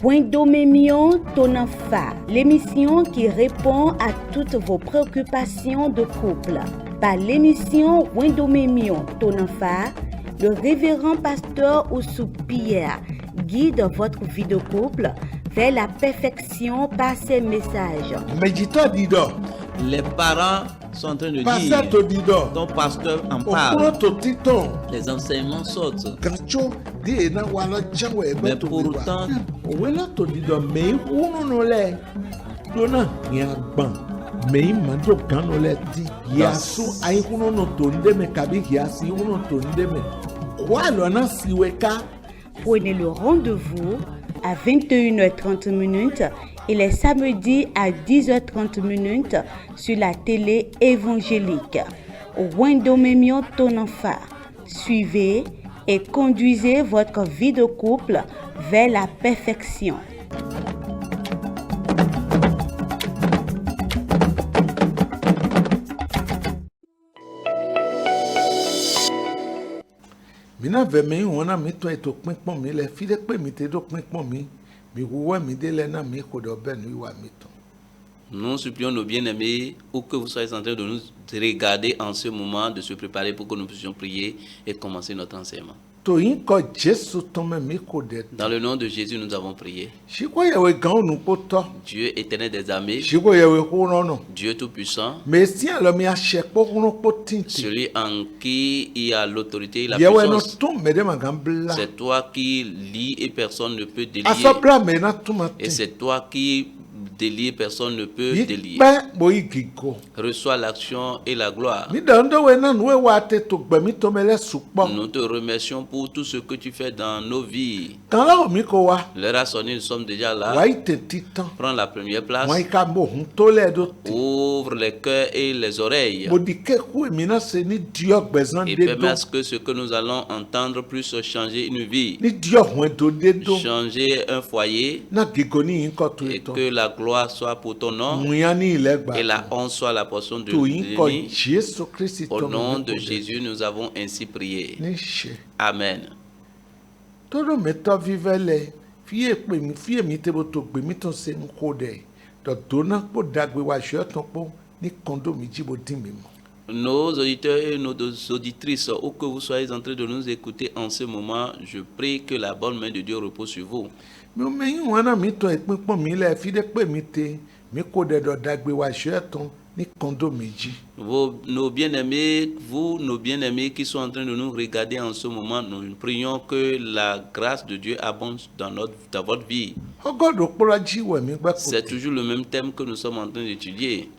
Wendomemion Tonanfa, l'émission qui répond à toutes vos préoccupations de couple. Par l'émission Wendomemion Tonanfa, le révérend pasteur Oussou Pierre guide votre vie de couple vers la perfection par ses messages. Médita Dido. Les parents sont en train de dire, ton pasteur en parle, les enseignements sortent. Mais pourtant, prenez le rendez-vous à 21h30 et les samedis à 10h30 sur la télé évangélique. Wendomemion Tonanfa. Suivez et conduisez votre vie de couple vers la perfection. Mina veme wana mito eto kpekpon mi le fide pe mi te do kpekpon mi wuwe mi de le na mi ko do be nu wa mito. Nous supplions nos bien-aimés, où que vous soyez en train de nous regarder en ce moment, de se préparer pour que nous puissions prier et commencer notre enseignement. Dans le nom de Jésus, nous avons prié. Dieu éternel des armées, Dieu tout-puissant, celui en qui il y a l'autorité et la puissance, c'est toi qui lis et personne ne peut délier. Et c'est toi qui délier, personne ne peut délier. Reçois l'action et la gloire. Nous te remercions pour tout ce que tu fais dans nos vies. L'heure a sonné, nous sommes déjà là. Prends la première place. Ouvre les cœurs et les oreilles. Et permets à ce que ce que nous allons entendre puisse changer une vie. Changer un foyer. Et que la gloire soit pour ton nom et la honte soit la portion de l'ennemi. Au nom de Jésus, nous avons ainsi prié. Amen. Nos auditeurs et nos auditrices, où que vous soyez en train de nous écouter en ce moment, je prie que la bonne main de Dieu repose sur vous. Nos bien-aimés, vous, nos bien-aimés qui sont en train de nous regarder en ce moment, nous prions que la grâce de Dieu abonde dans votre vie. C'est toujours le même thème que nous sommes en train d'étudier.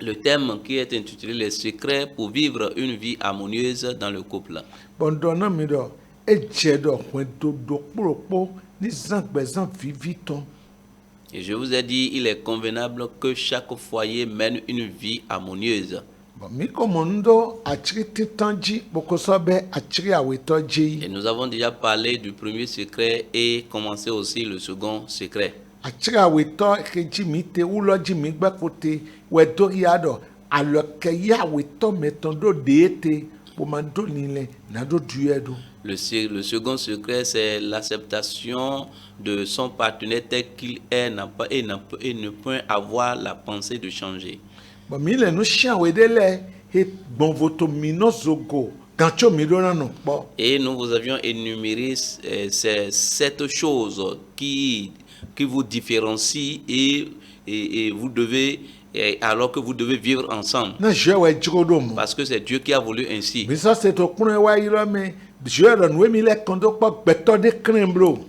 Le thème qui est intitulé Les secrets pour vivre une vie harmonieuse dans le couple. Et je vous ai dit, il est convenable que chaque foyer mène une vie harmonieuse. Et nous avons déjà parlé du premier secret et commencé aussi le second secret. Le second secret, c'est l'acceptation de son partenaire tel qu'il est et ne peut avoir la pensée de changer. Et nous vous avions énuméré ces 7 choses qui vous différencient et vous devez, alors que vous devez vivre ensemble. Parce que c'est Dieu qui a voulu ainsi.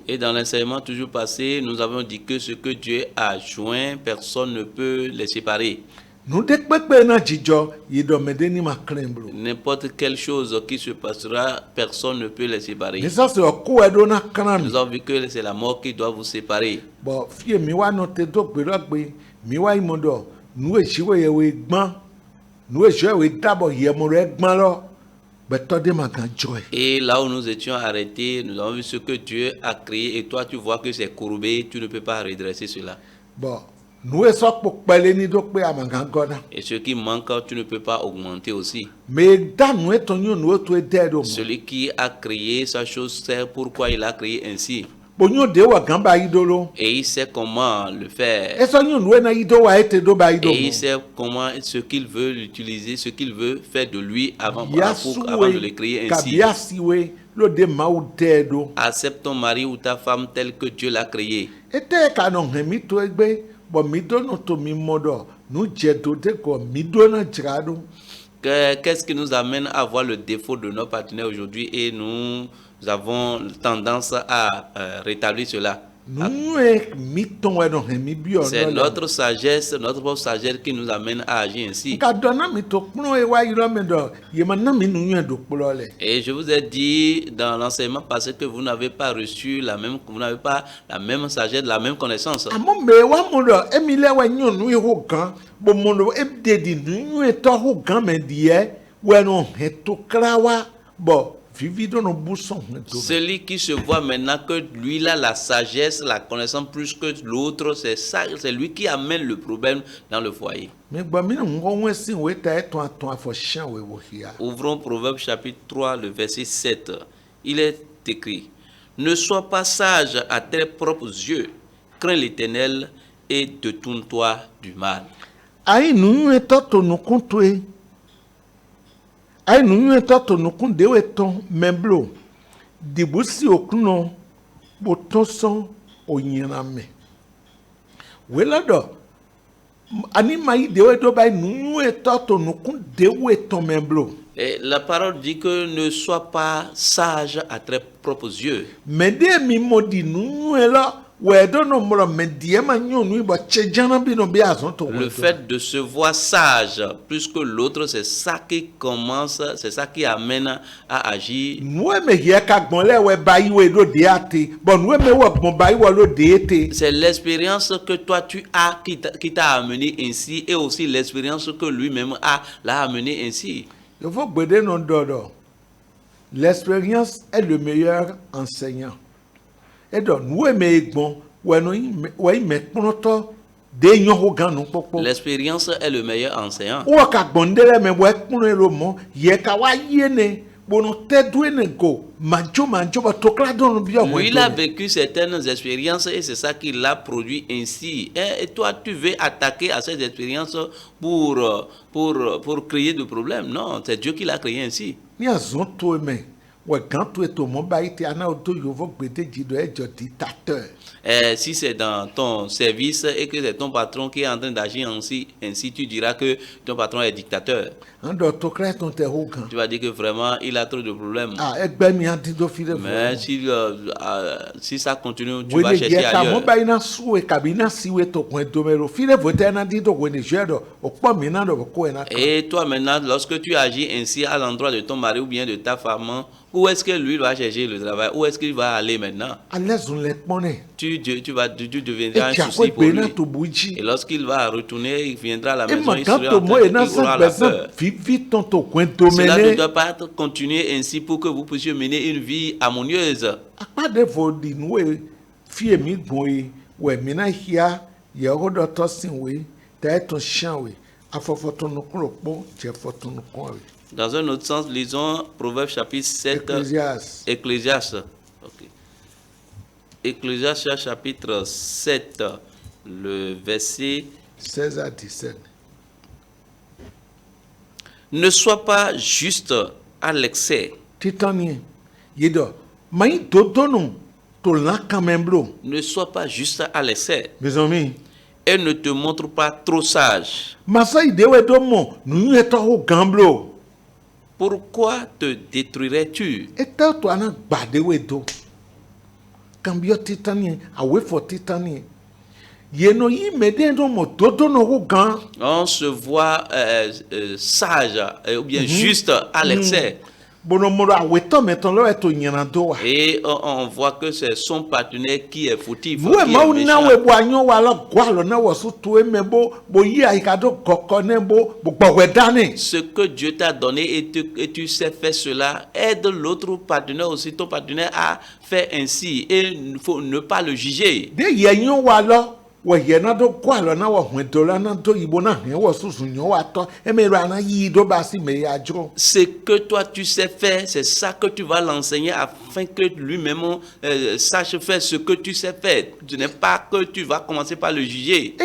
Et dans l'enseignement toujours passé, nous avons dit que ce que Dieu a joint, personne ne peut les séparer. N'importe quelle chose qui se passera, personne ne peut les séparer. Nous avons vu que c'est la mort qui doit vous séparer. Et là où nous étions arrêtés, nous avons vu ce que Dieu a créé et toi tu vois que c'est courbé, tu ne peux pas redresser cela. Et ce qui manque, tu ne peux pas augmenter aussi. Celui qui a créé sa chose sait pourquoi il a créé ainsi. Et il sait comment le faire. Et il sait comment, ce qu'il veut l'utiliser, ce qu'il veut faire de lui avant de le créer ainsi. Accepte ton mari ou ta femme tel que Dieu l'a créé. Qu'est-ce qui nous amène à voir le défaut de nos partenaires aujourd'hui et nous avons tendance à rétablir cela? C'est notre sagesse, notre propre sagesse qui nous amène à agir ainsi. Et je vous ai dit dans l'enseignement passé que vous n'avez pas reçu vous n'avez pas la même sagesse, la même connaissance. Celui qui se voit maintenant que lui il a la sagesse, la connaissance plus que l'autre, c'est lui qui amène le problème dans le foyer. Ouvrons Proverbe chapitre 3, le verset 7. Il est écrit: ne sois pas sage à tes propres yeux, crains l'Éternel et détourne-toi du mal. Ai nu etoto nukun dewe ton memblo dibusi okuno botonson onyaname welado ani mai dewe do bai nu etoto nukun dewe ton memblo. Et la parole dit que ne sois pas sage à tes propres yeux. Mais de mi modi nu ela. Le fait de se voir sage plus que l'autre, c'est ça qui commence, c'est ça qui amène à agir. C'est l'expérience que toi tu as qui t'a amené ainsi, et aussi l'expérience que lui-même l'a amené ainsi. L'expérience est le meilleur enseignant. Et donc, l'expérience est le meilleur enseignant. Lui, il a vécu certaines expériences et c'est ça qui l'a produit ainsi. Et toi, tu veux attaquer à ces expériences pour créer des problèmes. Non, c'est Dieu qui l'a créé ainsi. Si c'est dans ton service et que c'est ton patron qui est en train d'agir ainsi, tu diras que ton patron est dictateur. Tu vas dire que vraiment il a trop de problèmes. Mais si ça continue, tu vas chercher ailleurs. Et toi maintenant, lorsque tu agis ainsi à l'endroit de ton mari ou bien de ta femme, où est-ce que lui va chercher le travail? Où est-ce qu'il va aller maintenant? Tu deviendras un souci pour lui. Et lorsqu'il va retourner, il viendra à la maison, il aura la peur. Cela ne doit pas continuer ainsi pour que vous puissiez mener une vie harmonieuse. Dans un autre sens, lisons Proverbe chapitre 7. Ecclésiaste. Okay. Ecclésiaste chapitre 7, le verset 16 à 17. Ne sois pas juste à l'excès. Ne sois pas juste à l'excès. Mes amis. Et ne te montre pas trop sage. Pourquoi te détruirais-tu? On se voit sage ou bien juste à l'excès. Et on voit que c'est son partenaire qui est fautif. Ce que Dieu t'a donné et tu sais faire cela, aide l'autre partenaire aussi, ton partenaire à faire ainsi. Et il faut ne pas le juger. Ce que toi tu sais faire, c'est ça que tu vas l'enseigner afin que lui-même sache faire ce que tu sais faire. Ce n'est pas que tu vas commencer par le juger.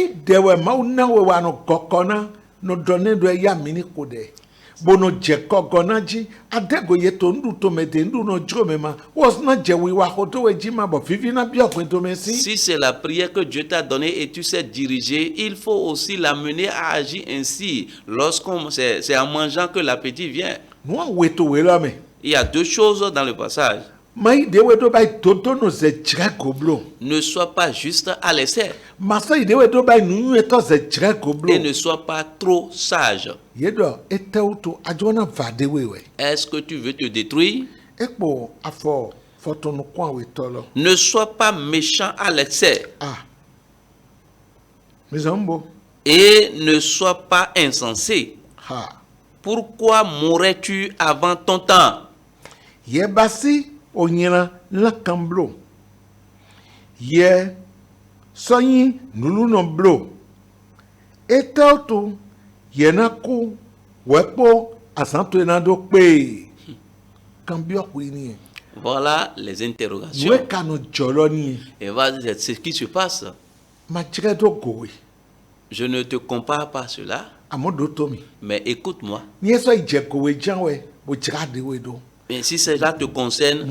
Bono jeko gonaji adego yeto ndu to mede ndu no jromema was na jewi wa hoto wejima bo vivina bia kwento mesi. Si c'est la prière que Dieu t'a donnée et tu sais diriger, il faut aussi l'amener à agir ainsi. Lorsqu'on c'est en mangeant que l'appétit vient. Moi weto welame. Il y a deux choses dans le passage. Ne sois pas juste à l'essai. Et ne sois pas trop sage. Est-ce que tu veux te détruire? Ne sois pas méchant à l'excès. Et ne sois pas insensé. Pourquoi mourrais-tu avant ton temps? Onyera la kamblo ye soyi nulu no blo etauto ye nako wepo asanto enado pe kambio kwini. Voilà les interrogations. Et voilà ce qui se passe. Je ne te compare pas cela. Mais écoute-moi. Mais si cela te concerne,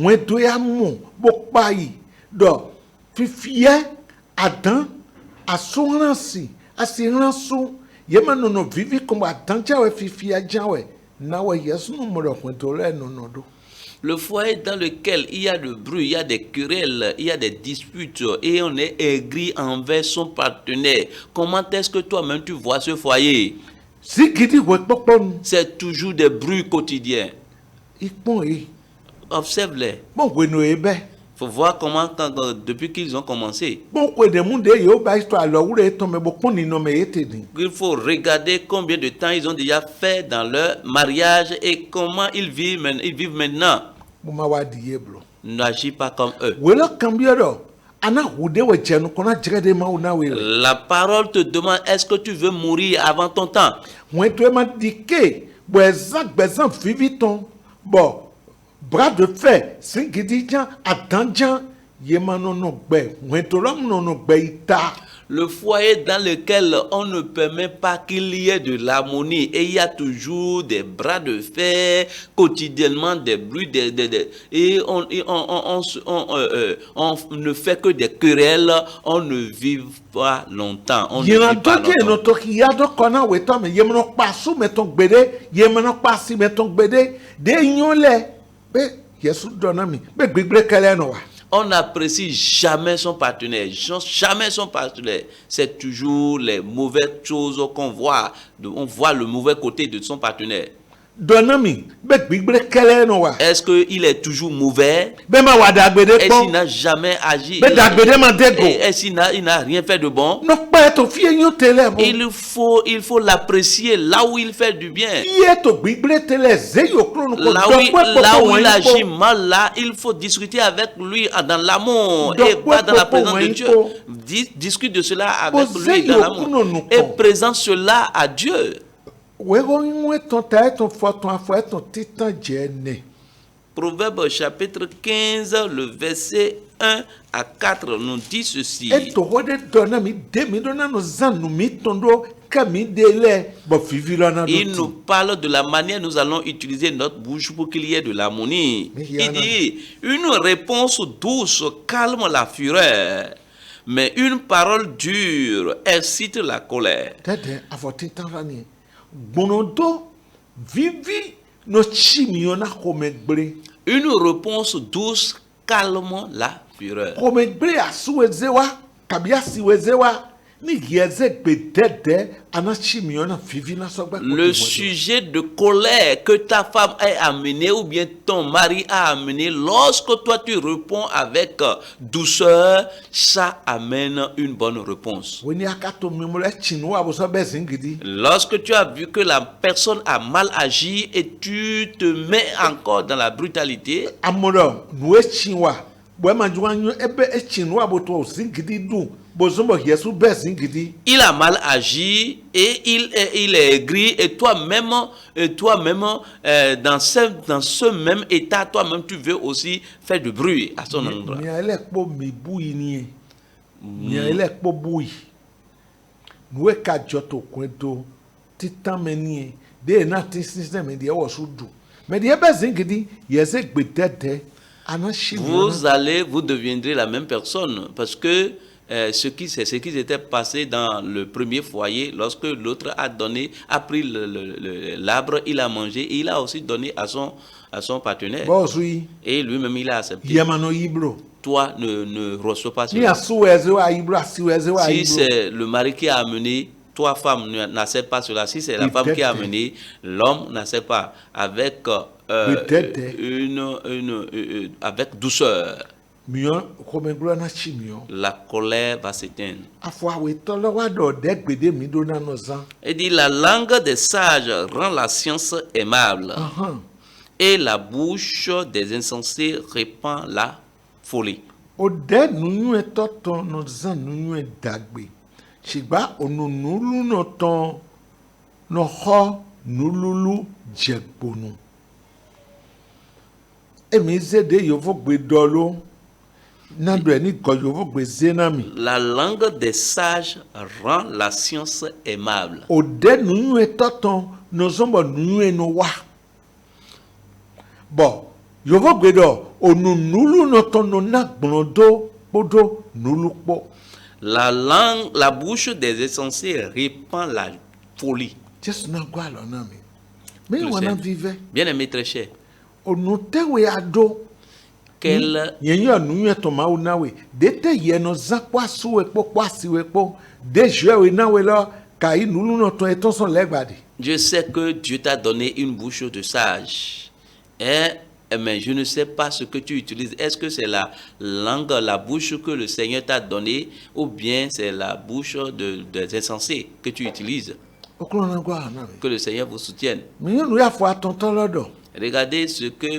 le foyer dans lequel il y a le bruit, il y a des querelles, il y a des disputes et on est aigri envers son partenaire, comment est-ce que toi-même tu vois ce foyer? C'est toujours des bruits quotidiens. Observe-les. Faut voir comment depuis qu'ils ont commencé. Il faut regarder combien de temps ils ont déjà fait dans leur mariage et comment ils vivent maintenant. N'agis pas comme eux. La parole te demande, est-ce que tu veux mourir avant ton temps? Bon, bras de fer, singidjan, attendjan, yemanono be, wentolom nono beita. Le foyer dans lequel on ne permet pas qu'il y ait de l'harmonie et il y a toujours des bras de fer, quotidiennement des bruits, et on ne fait que des querelles, on ne vit pas longtemps. On ne vit pas longtemps. On n'apprécie jamais son partenaire, jamais son partenaire. C'est toujours les mauvaises choses qu'on voit. On voit le mauvais côté de son partenaire. Est-ce qu'il est toujours mauvais? Est-ce qu'il n'a jamais agi? Est-ce qu'il n'a rien fait de bon? Il faut l'apprécier là où il fait du bien. Là où il agit mal, là, il faut discuter avec lui dans l'amour et pas dans la présence de Dieu. Discute de cela avec lui dans l'amour et présente cela à Dieu. Proverbe chapitre 15, le verset 1 à 4 nous dit ceci. Il nous parle de la manière dont nous allons utiliser notre bouche pour qu'il y ait de l'harmonie. Il dit, une réponse douce calme la fureur, mais une parole dure excite la colère. Une réponse douce calme la fureur. Le sujet de colère que ta femme a amené ou bien ton mari a amené, lorsque toi tu réponds avec douceur, ça amène une bonne réponse. Lorsque tu as vu que la personne a mal agi et tu te mets encore dans la brutalité, Il a mal agi et il est aigri et toi-même, dans ce même état, toi-même tu veux aussi faire du bruit à son endroit. Vous deviendrez la même personne parce que ce qui s'était passé dans le premier foyer, lorsque l'autre a pris l'arbre, il a mangé et il a aussi donné à son partenaire. Et lui-même il a accepté. Toi ne reçois pas cela. Si c'est le mari qui a amené, toi femme n'accepte pas cela. Si c'est la femme qui a amené, l'homme n'accepte pas avec avec douceur. La colère va s'éteindre. Et dit la langue des sages rend la science aimable. Et la bouche des insensés répand la folie. La langue des sages rend la science aimable. La bouche des insensés répand la folie. Bien aimé très cher. Je sais que Dieu t'a donné une bouche de sage. Mais je ne sais pas ce que tu utilises. Est-ce que c'est la langue, la bouche que le Seigneur t'a donnée, ou bien c'est la bouche des insensés que tu utilises? Que le Seigneur vous soutienne. Regardez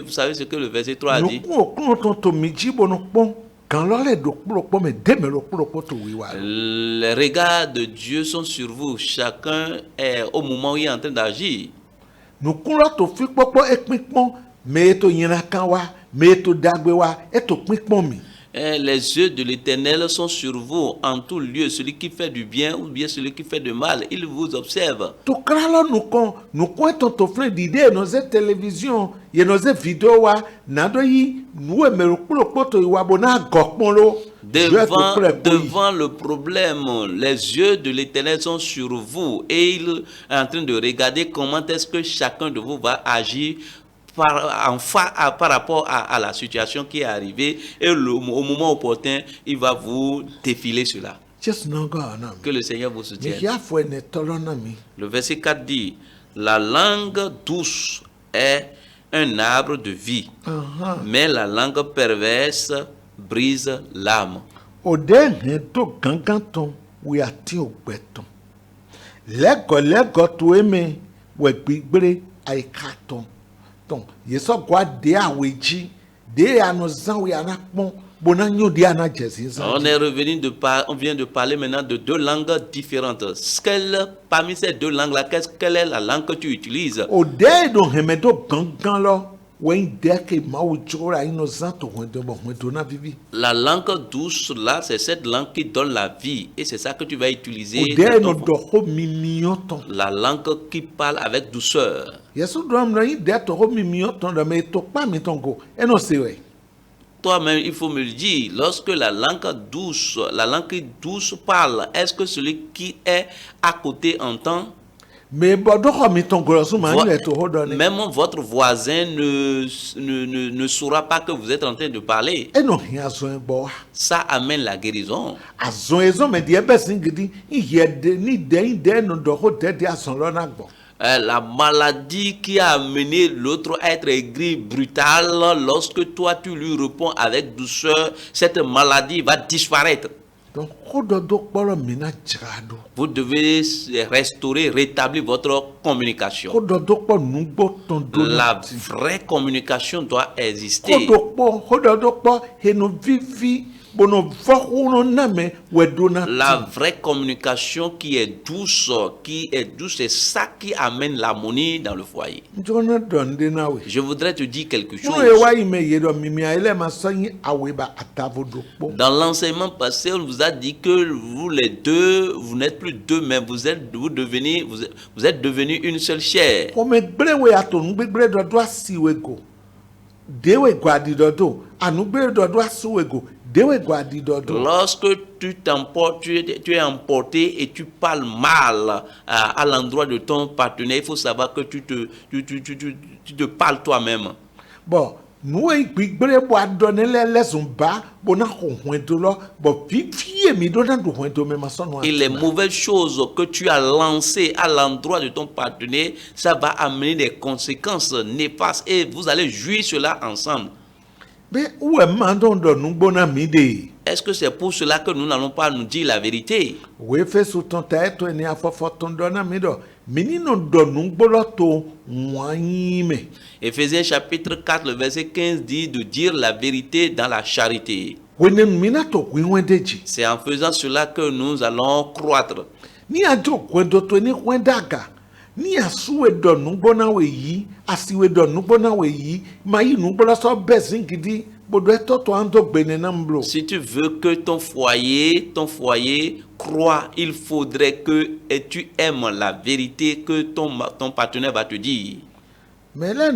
vous savez ce que le verset 3 a dit. Les regards de Dieu sont sur vous. Chacun est au moment où il est en train d'agir. Les yeux de l'Éternel sont sur vous en tout lieu. Celui qui fait du bien ou bien celui qui fait du mal, il vous observe. Devant le problème, les yeux de l'Éternel sont sur vous et il est en train de regarder comment est-ce que chacun de vous va agir par rapport à la situation qui est arrivée, et au moment opportun, il va vous défiler cela. Que le Seigneur vous soutienne. Le verset 4 dit, la langue douce est un arbre de vie, mais la langue perverse brise l'âme. On vient de parler maintenant de deux langues différentes. Parmi ces deux langues-là, quelle est la langue que tu utilises? La langue douce, là, c'est cette langue qui donne la vie. Et c'est ça que tu vas utiliser. La langue qui parle avec douceur. Toi-même, il faut me le dire. Lorsque la langue douce parle, est-ce que celui qui est à côté entend? Même votre voisin ne saura pas que vous êtes en train de parler. Ça amène la guérison. La maladie qui a amené l'autre à être aigri, brutal, lorsque toi tu lui réponds avec douceur, cette maladie va disparaître. Donc, vous devez restaurer, rétablir votre communication. La vraie communication doit exister. La vraie communication qui est douce, c'est ça qui amène l'harmonie dans le foyer. Je voudrais te dire quelque chose. Dans l'enseignement passé, on vous a dit que vous les deux, vous n'êtes plus deux, mais vous êtes devenus une seule chair. Lorsque tu es emporté et tu parles mal à l'endroit de ton partenaire, il faut savoir que tu te parles toi-même. Bon. Et les mauvaises choses que tu as lancées à l'endroit de ton partenaire, ça va amener des conséquences néfastes et vous allez jouir cela ensemble. Est-ce que c'est pour cela que nous n'allons pas nous dire la vérité? Éphésiens chapitre 4, le verset 15 dit de dire la vérité dans la charité. C'est en faisant cela que nous allons croître. Si tu veux que ton foyer croit, il faudrait que tu aimes la vérité que ton partenaire va te dire. Mais là,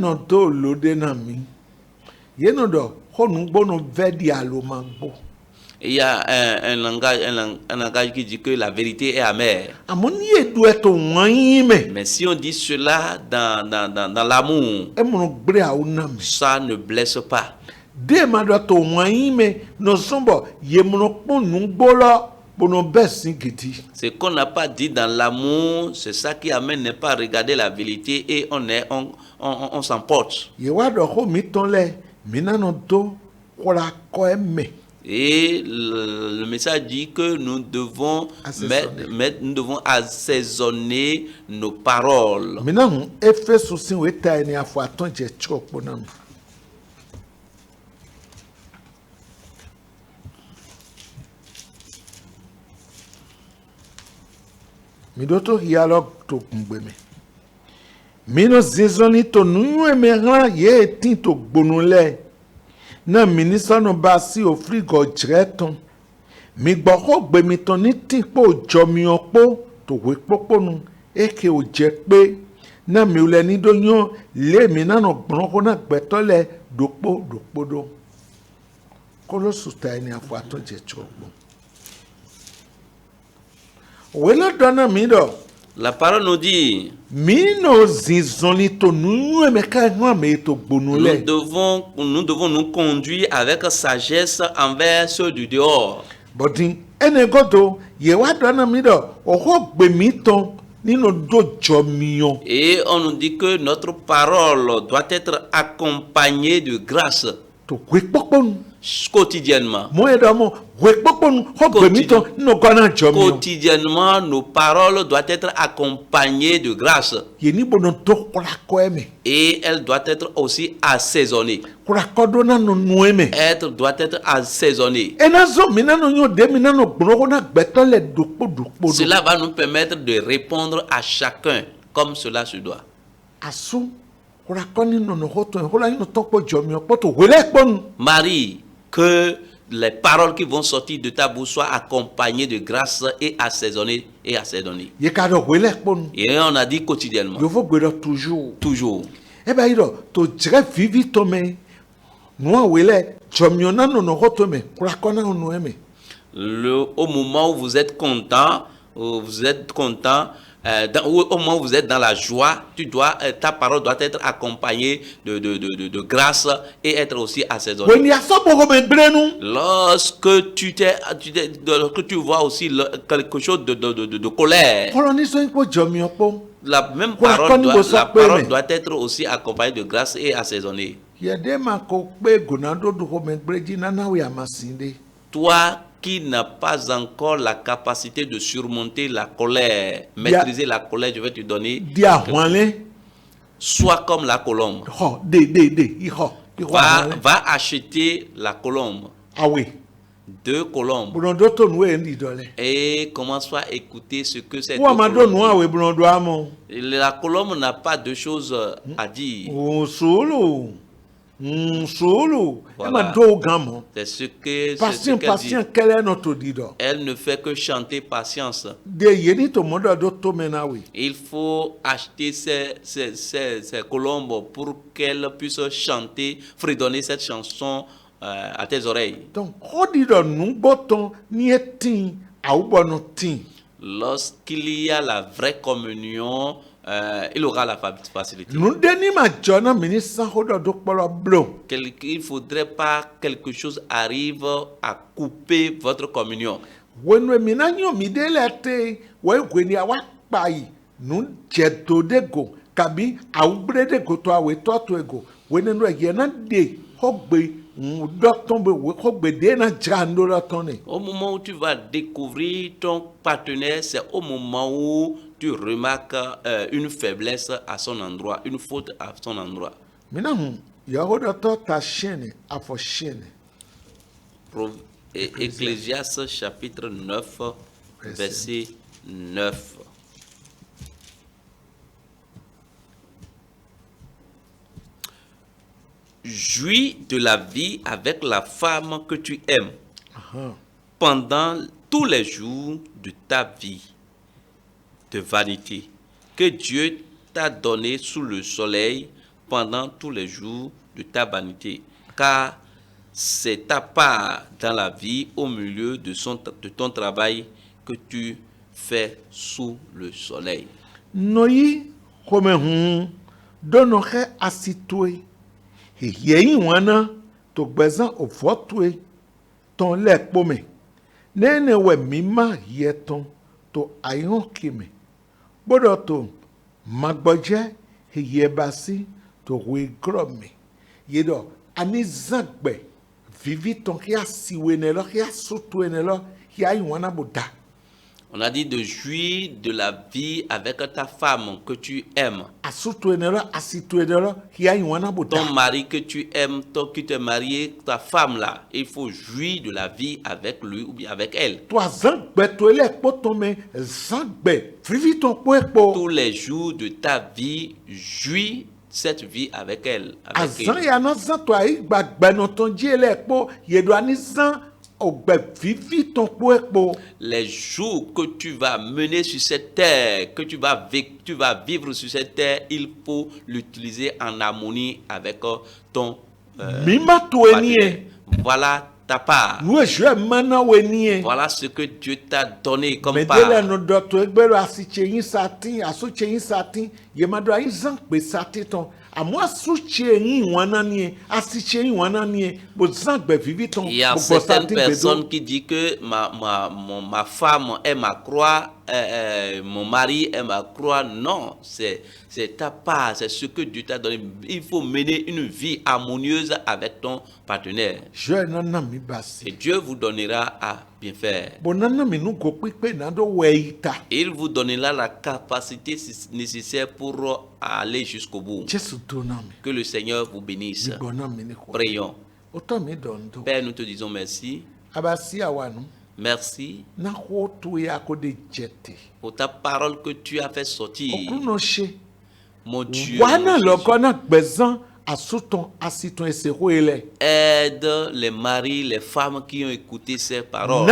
il y a un langage qui dit que la vérité est amère. Mais si on dit cela dans l'amour, ça ne blesse pas. Ce qu'on n'a pas dit dans l'amour, c'est ça qui amène ne pas regarder la vérité et on s'emporte. Et le message dit que nous devons assaisonner nos paroles. Midoto dialogue to kumbeme. Mino zizoni to nuyu emeran ye etin to gbonule. Na ministre no basi o frigo jreton. Mi gboko gbe mi ton ni tin po jomi opo to we poponu eke o je pe na mi ule ni do yan le mi na no gbonko na gbetole dopo do. Kolosu ta eni afo aton je chogbo. La parole nous dit, nous devons nous conduire avec sagesse envers ceux du dehors. Et on nous dit que notre parole doit être accompagnée de grâce. Quotidiennement. Quotidiennement, nos paroles doivent être accompagnées de grâce. Et elles doivent être aussi assaisonnées. Elles doivent être assaisonnées. Cela va nous permettre de répondre à chacun comme cela se doit. Marie, que les paroles qui vont sortir de ta bouche soient accompagnées de grâce et assaisonnées. Et on a dit quotidiennement. Toujours. Au moment où vous êtes content, au moment où vous êtes dans la joie, ta parole doit être accompagnée de grâce et être aussi assaisonnée. Lorsque tu vois aussi quelque chose de colère, la même parole doit être aussi accompagnée de grâce et assaisonnée. Toi qui n'a pas encore la capacité de surmonter la colère, maîtriser la colère, je vais te donner. Sois comme la colombe. Va acheter la colombe. Ah oui. 2 colombes. Et commence à écouter ce que c'est. La colombe n'a pas de choses à dire. Voilà. C'est ce qu'elle dit. Elle ne fait que chanter patience. Il faut acheter ces colombes pour qu'elle puisse chanter, fredonner cette chanson à tes oreilles. Donc, lorsqu'il y a la vraie communion, il aura la facilité. Il ne faudrait pas que quelque chose arrive à couper votre communion. Au moment où tu vas découvrir ton partenaire, c'est au moment où tu remarques une faiblesse à son endroit, une faute à son endroit. Ecclésiaste chapitre 9, verset 9. Jouis de la vie avec la femme que tu aimes pendant tous les jours de ta vie de vanité que Dieu t'a donné sous le soleil pendant tous les jours de ta vanité, car c'est ta part dans la vie au milieu de ton travail que tu fais sous le soleil. Noyi comme donoche asitwe yeyi wana to gbezan ofotwe ton lekpome nene we mima yeton to ayon kime bodo to magboje yebasi to we grome yedo ani zagbe vivi ton kia siwenelo kia sutwenelo kia wana boda. On a dit de jouir de la vie avec ta femme que tu aimes. Ton mari que tu aimes, toi qui t'es marié, ta femme là, il faut jouir de la vie avec lui ou bien avec elle. Tous les jours de ta vie, jouis cette vie avec elle. Les jours que tu vas mener sur cette terre, que tu vas vivre sur cette terre, il faut l'utiliser en harmonie avec ton partenaire. Voilà ta part. Voilà ce que Dieu t'a donné comme part. Il y a certaines personnes qui disent que ma femme est ma croix, mon mari est ma croix. Non, c'est ta part, c'est ce que Dieu t'a donné. Il faut mener une vie harmonieuse avec ton partenaire. Et Dieu vous donnera à bien faire. Il vous donnera la capacité nécessaire pour aller jusqu'au bout. Que le Seigneur vous bénisse. Prions. Père, nous te disons merci. Merci pour ta parole que tu as fait sortir. Mon Dieu, aide les maris, les femmes qui ont écouté ces paroles.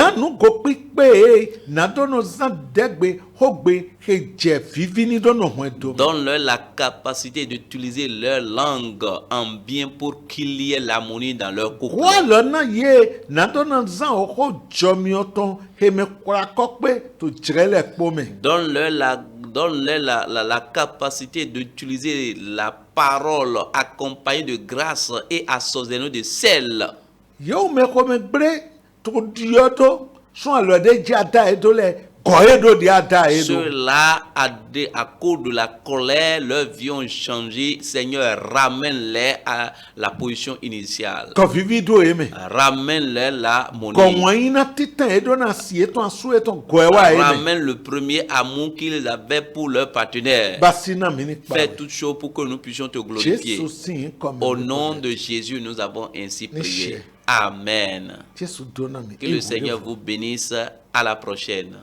Donne-leur la capacité d'utiliser leur langue en bien pour qu'il y ait l'harmonie dans leur couple. Donne-leur la capacité d'utiliser la parole accompagnée de grâce et assaisonnée de sel. Ceux-là, à cause de la colère, leur vie ont changé. Seigneur, ramène-les à la position initiale. Ramène-les la monnaie. Ramène le premier amour qu'ils avaient pour leur partenaire. Fais toutes choses pour que nous puissions te glorifier. Au nom de Jésus, nous avons ainsi prié. Amen. Que le Seigneur vous bénisse. À la prochaine.